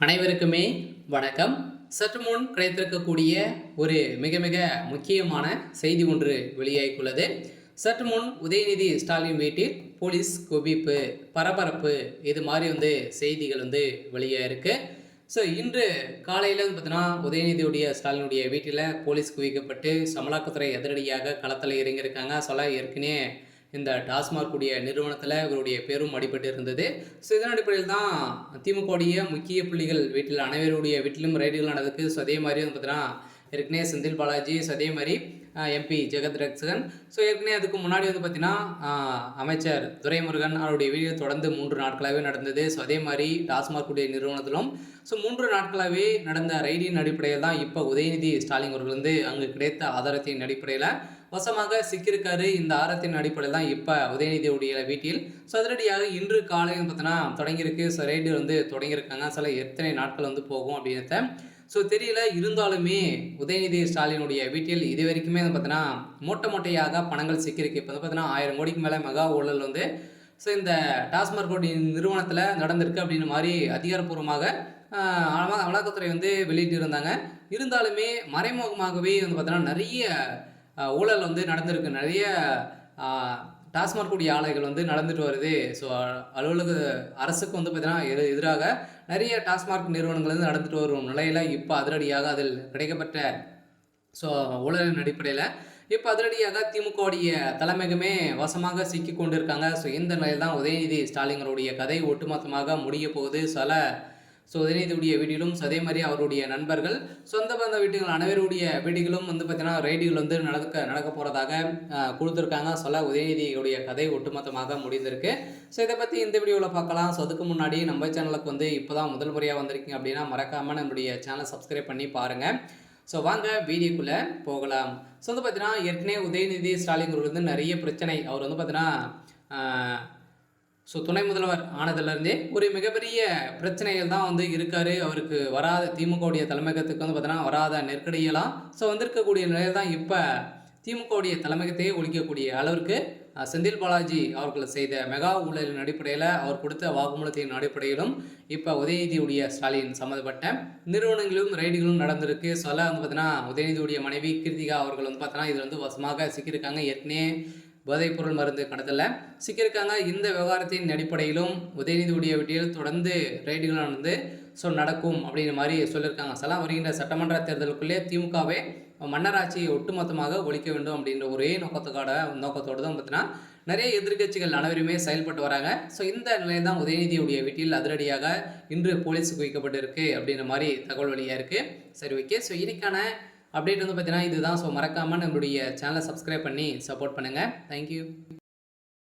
அனைவருக்குமே வணக்கம். சற்று முன் கிடைத்திருக்கக்கூடிய ஒரு மிக மிக முக்கியமான செய்தி ஒன்று வெளியாகியுள்ளது. சற்று முன் உதயநிதி ஸ்டாலின் வீட்டில் போலீஸ் குவிப்பு, பரபரப்பு, இது மாதிரி செய்திகள் வெளியாயிருக்கு. ஸோ இன்று காலையில் பார்த்தீங்கன்னா உதயநிதியுடைய ஸ்டாலினுடைய வீட்டில் போலீஸ் குவிக்கப்பட்டு அமலாக்கத்துறை அதிரடியாக களத்தில் இறங்கியிருக்காங்க. ஏற்கனவே இந்த டாஸ்மாக் உடைய நிறுவனத்தில் இவருடைய பேரும் அடிபட்டு இருந்தது. ஸோ இதன் அடிப்படையில் தான் திமுகவுடைய முக்கிய புள்ளிகள் வீட்டில் அனைவருடைய வீட்டிலும் ரைடுகள் நடந்ததுக்கு. ஸோ அதே மாதிரி பார்த்தீங்கன்னா ஏற்கனவே செந்தில் பாலாஜி, ஸோ அதே மாதிரி எம்பி ஜெகத் ரட்சகன், ஸோ ஏற்கனவே அதுக்கு முன்னாடி பார்த்தீங்கன்னா அமைச்சர் துரைமுருகன் அவருடைய வீடியோ தொடர்ந்து 3 நாட்களாகவே நடந்தது. ஸோ அதே மாதிரி டாஸ்மாக் உடைய நிறுவனத்திலும் ஸோ 3 நாட்களாகவே நடந்த ரைடின் அடிப்படையில் தான் இப்போ உதயநிதி ஸ்டாலின் அவர்கள் அங்கு கிடைத்த ஆதாரத்தின் அடிப்படையில் வசமாக சிக்கியிருக்காரு. இந்த ஆரத்தின் அடிப்படையில் தான் இப்போ உதயநிதியுடைய வீட்டில் ஸோ அதிரடியாக இன்று காலை பார்த்தீங்கன்னா தொடங்கியிருக்கு. So ride தொடங்கியிருக்காங்க. சில எத்தனை நாட்கள் போகும் அப்படின்றத ஸோ தெரியல. இருந்தாலுமே உதயநிதி ஸ்டாலினுடைய வீட்டில் இது வரைக்குமே பார்த்தீங்கன்னா மூட்டையாக பணங்கள் சிக்கியிருக்கு. இப்போ பார்த்தீங்கன்னா 1000 கோடிக்கு மேலே மெகா ஊழல் ஸோ இந்த டாஸ்மாக் நிறுவனத்தில் நடந்திருக்கு அப்படின்னு மாதிரி அதிகாரப்பூர்வமாக அமலாக்கத்துறை வெளியிட்டு இருந்தாங்க. இருந்தாலுமே மறைமுகமாகவே பார்த்தீங்கன்னா நிறைய ஊழல் நடந்திருக்கு. நிறைய டாஸ்மாக் கூடிய ஆலைகள் நடந்துட்டு வருது. ஸோ அலுவலக அரசுக்கு பார்த்தீங்கன்னா எதிராக நிறைய டாஸ்மாக் நிறுவனங்கள் நடந்துட்டு வரும் நிலையில் இப்போ அதிரடியாக அதில் கிடைக்கப்பட்ட ஸோ ஊழலின் அடிப்படையில் இப்போ அதிரடியாக திமுகவுடைய தலைமையகமே வசமாக சிக்கி கொண்டு இருக்காங்க. ஸோ இந்த நிலையில் தான் உதயநிதி ஸ்டாலினுடைய கதை ஒட்டுமொத்தமாக முடிய போகுது. ஸோ உதயநிதியுடைய வீட்டிலும் அதே மாதிரி அவருடைய நண்பர்கள், சொந்த பந்த வீடுகள் அனைவருடைய வீடுகளும் பார்த்தீங்கன்னா ரைடுகள் நடக்க போகிறதாக கொடுத்துருக்காங்க. உதயநிதியுடைய கதை ஒட்டுமொத்தமாக முடிந்திருக்கு. ஸோ இதை பற்றி இந்த வீடியோவில் பார்க்கலாம். ஸோ அதுக்கு முன்னாடி நம்ம சேனலுக்கு இப்போ தான் முதல் முறையாக வந்திருக்கீங்க அப்படின்னா மறக்காமல் நம்மளுடைய சேனலை சப்ஸ்கிரைப் பண்ணி பாருங்கள். ஸோ வாங்க வீடியோக்குள்ளே போகலாம். ஸோ பார்த்தீங்கன்னா ஏற்கனவே உதயநிதி ஸ்டாலின் அவர்கள் நிறைய பிரச்சனை. அவர் பார்த்தீங்கன்னா ஸோ துணை முதல்வர் ஆனதுலேருந்தே ஒரு மிகப்பெரிய பிரச்சனைகள் தான் இருக்கார். அவருக்கு வராத திமுகவுடைய தலைமையகத்துக்கு பார்த்தீங்கன்னா வராத நெருக்கடியெல்லாம் ஸோ வந்திருக்கக்கூடிய நிலையில் தான் இப்போ திமுகவுடைய தலைமையகத்தையே ஒழிக்கக்கூடிய அளவிற்கு செந்தில் பாலாஜி அவர்கள் செய்த மெகா ஊழலின் அடிப்படையில் அவர் கொடுத்த வாக்குமூலத்தின் அடிப்படையிலும் இப்போ உதயநிதியுடைய ஸ்டாலின் சம்மந்தப்பட்ட நிறுவனங்களும் ரைடுகளும் நடந்திருக்கு. ஸோ அதெல்லாம் பார்த்தீங்கன்னா உதயநிதியுடைய மனைவி கிருத்திகா அவர்கள் பார்த்தீங்கன்னா இதில் வசமாக சிக்கியிருக்காங்க. ஏற்கனவே போதைப்பொருள் மருந்து கடத்தல சிக்கியிருக்காங்க. இந்த விவகாரத்தின் அடிப்படையிலும் உதயநிதியுடைய வீட்டில் தொடர்ந்து ரைடுகள் ஸோ நடக்கும் அப்படிங்கிற மாதிரி சொல்லியிருக்காங்க. வருகின்ற சட்டமன்ற தேர்தலுக்குள்ளே திமுகவை மன்னராட்சியை ஒட்டுமொத்தமாக ஒழிக்க வேண்டும் அப்படின்ற ஒரே நோக்கத்தோடு தான் பார்த்தீங்கன்னா நிறைய எதிர்கட்சிகள் அனைவருமே செயல்பட்டு வராங்க. ஸோ இந்த நிலையில் தான் உதயநிதியுடைய வீட்டில் அதிரடியாக இன்று போலீஸ் குவிக்கப்பட்டிருக்கு அப்படின்ற மாதிரி தகவல் வெளியாக இருக்குது. சரி, ஓகே. ஸோ இன்னைக்கான அப்டேட் பார்த்தீங்கன்னா இதுதான். ஸோ மறக்காமல் நம்மளுடைய சேனலை சப்ஸ்கிரைப் பண்ணி சப்போர்ட் பண்ணுங்கள். தேங்க்யூ.